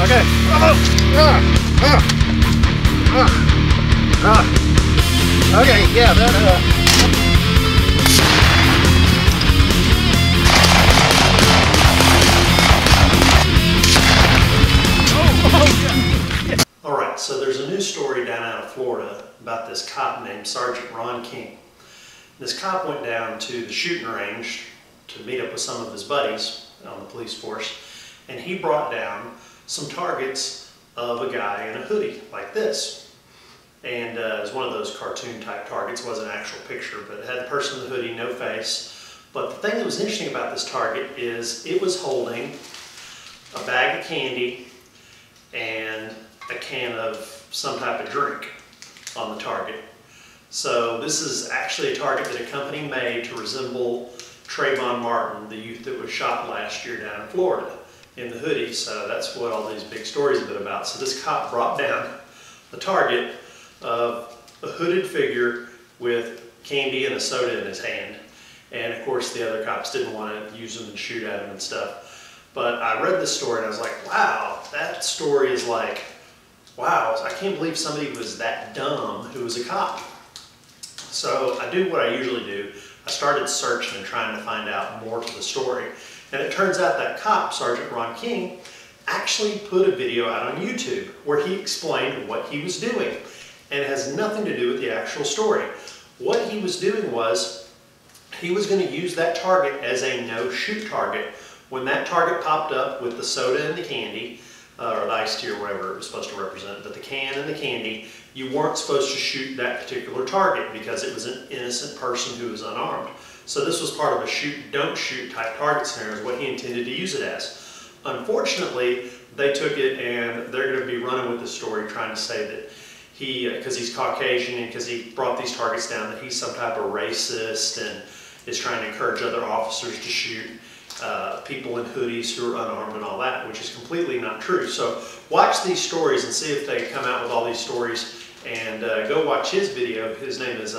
Okay. Okay, yeah, that, All right, so there's a news story down out of Florida about this cop named Sergeant Ron King. This cop went down to the shooting range to meet up with some of his buddies on the police force, and he brought down some targets of a guy in a hoodie like this. And it was one of those cartoon type targets. It wasn't an actual picture, but it had the person in the hoodie, no face. But the thing that was interesting about this target is it was holding a bag of candy and a can of some type of drink on the target. So this is actually a target that a company made to resemble Trayvon Martin, the youth that was shot last year down in Florida, in the hoodie. So that's what all these big stories have been about. So this cop brought down the target of a hooded figure with candy and a soda in his hand. And of course the other cops didn't want to use them and shoot at him and stuff. But I read this story and I was like, wow, that story is like, wow, I can't believe somebody was that dumb who was a cop. So I do what I usually do. I started searching and trying to find out more to the story. And it turns out that cop, Sergeant Ron King, actually put a video out on YouTube where he explained what he was doing. And it has nothing to do with the actual story. What he was doing was, he was going to use that target as a no-shoot target. When that target popped up with the soda and the candy, or the iced tea or whatever it was supposed to represent, but the can and the candy, you weren't supposed to shoot that particular target because it was an innocent person who was unarmed. So this was part of a shoot, don't shoot type target scenario is what he intended to use it as. Unfortunately, they took it and they're going to be running with the story trying to say that he, because he's Caucasian and because he brought these targets down, that he's some type of racist and is trying to encourage other officers to shoot people in hoodies who are unarmed and all that, which is completely not true. So watch these stories and see if they come out with all these stories, and go watch his video. His name is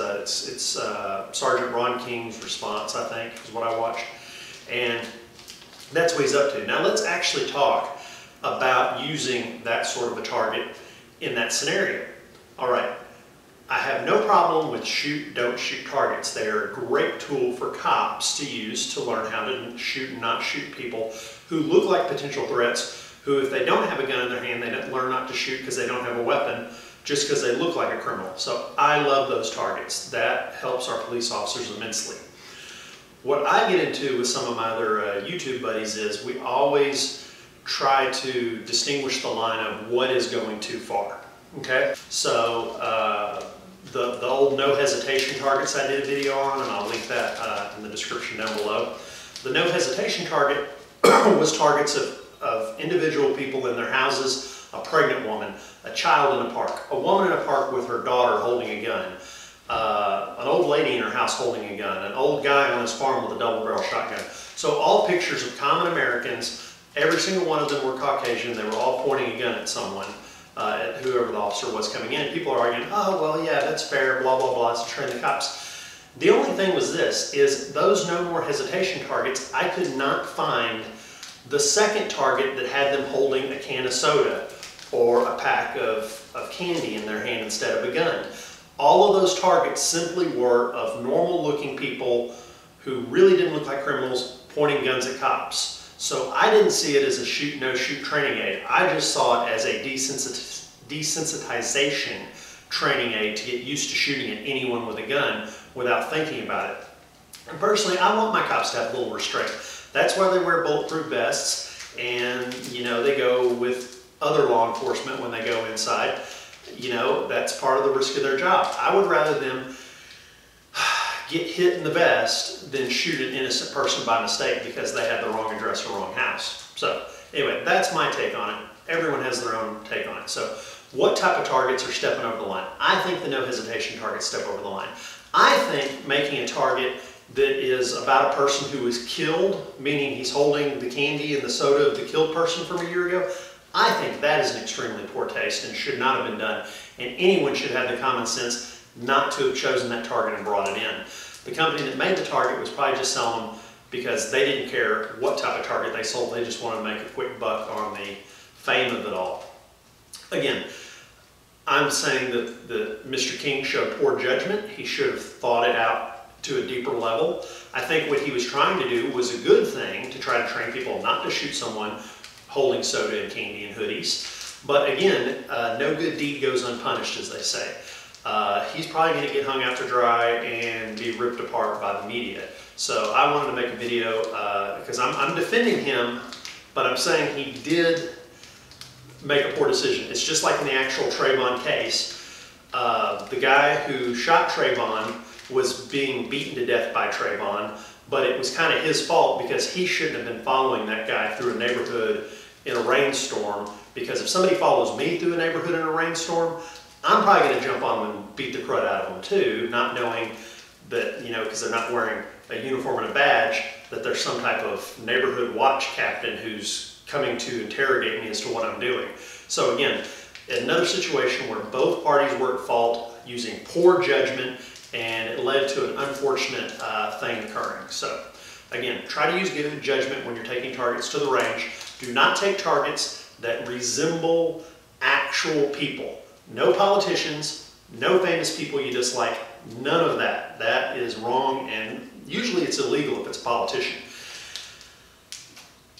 Sergeant Ron King's Response, I think, is what I watched. And that's what he's up to. Now let's actually talk about using that sort of a target in that scenario. All right. I have no problem with shoot, don't shoot targets. They are a great tool for cops to use to learn how to shoot and not shoot people who look like potential threats, who if they don't have a gun in their hand, they don't learn not to shoot because they don't have a weapon, just because they look like a criminal. So I love those targets. That helps our police officers immensely. What I get into with some of my other YouTube buddies is we always try to distinguish the line of what is going too far. Okay, so the old no hesitation targets I did a video on, and I'll link that in the description down below. The no hesitation target was targets of individual people in their houses, a pregnant woman, a child in a park, a woman in a park with her daughter holding a gun, an old lady in her house holding a gun, an old guy on his farm with a double-barrel shotgun. So all pictures of common Americans, every single one of them were Caucasian, they were all pointing a gun at someone. At whoever the officer was coming in. People are arguing, oh, well, yeah, that's fair, blah, blah, blah, it's to train the cops. The only thing was this, is those no more hesitation targets, I could not find the second target that had them holding a can of soda or a pack of candy in their hand instead of a gun. All of those targets simply were of normal looking people who really didn't look like criminals pointing guns at cops. So I didn't see it as a shoot, no shoot training aid. I just saw it as a desensitization training aid to get used to shooting at anyone with a gun without thinking about it. And personally, I want my cops to have a little restraint. That's why they wear bulletproof vests, and you know, they go with other law enforcement when they go inside. You know, that's part of the risk of their job. I would rather them get hit in the vest than shoot an innocent person by mistake because they had the wrong address or wrong house. So anyway, that's my take on it. Everyone has their own take on it. So what type of targets are stepping over the line? I think the no hesitation targets step over the line. I think making a target that is about a person who was killed, meaning he's holding the candy and the soda of the killed person from a year ago, I think that is an extremely poor taste and should not have been done. And anyone should have the common sense not to have chosen that target and brought it in. The company that made the target was probably just selling them because they didn't care what type of target they sold. They just wanted to make a quick buck on the fame of it all. Again, I'm saying that Mr. King showed poor judgment. He should have thought it out to a deeper level. I think what he was trying to do was a good thing, to try to train people not to shoot someone holding soda and candy and hoodies. But again, no good deed goes unpunished, as they say. He's probably going to get hung out to dry and be ripped apart by the media. So I wanted to make a video because I'm defending him, but I'm saying he did make a poor decision. It's just like in the actual Trayvon case. The guy who shot Trayvon was being beaten to death by Trayvon, but it was kind of his fault because he shouldn't have been following that guy through a neighborhood in a rainstorm, because if somebody follows me through a neighborhood in a rainstorm, I'm probably going to jump on them and beat the crud out of them too, not knowing that, you know, because they're not wearing a uniform and a badge, that there's some type of neighborhood watch captain who's coming to interrogate me as to what I'm doing. So again, another situation where both parties were at fault, using poor judgment, and it led to an unfortunate thing occurring. So again, try to use good judgment when you're taking targets to the range. Do not take targets that resemble actual people. No politicians, no famous people you dislike, none of that. That is wrong, and usually it's illegal if it's a politician.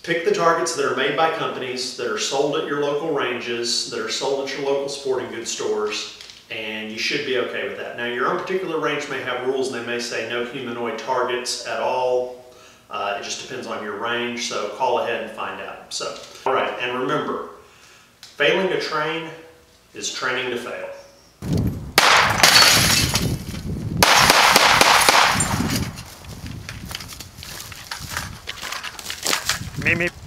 Pick the targets that are made by companies, that are sold at your local ranges, that are sold at your local sporting goods stores, and you should be okay with that. Now, your own particular range may have rules, and they may say no humanoid targets at all. It just depends on your range, so call ahead and find out. So, all right, and remember, failing to train is training to fail. Meep, meep.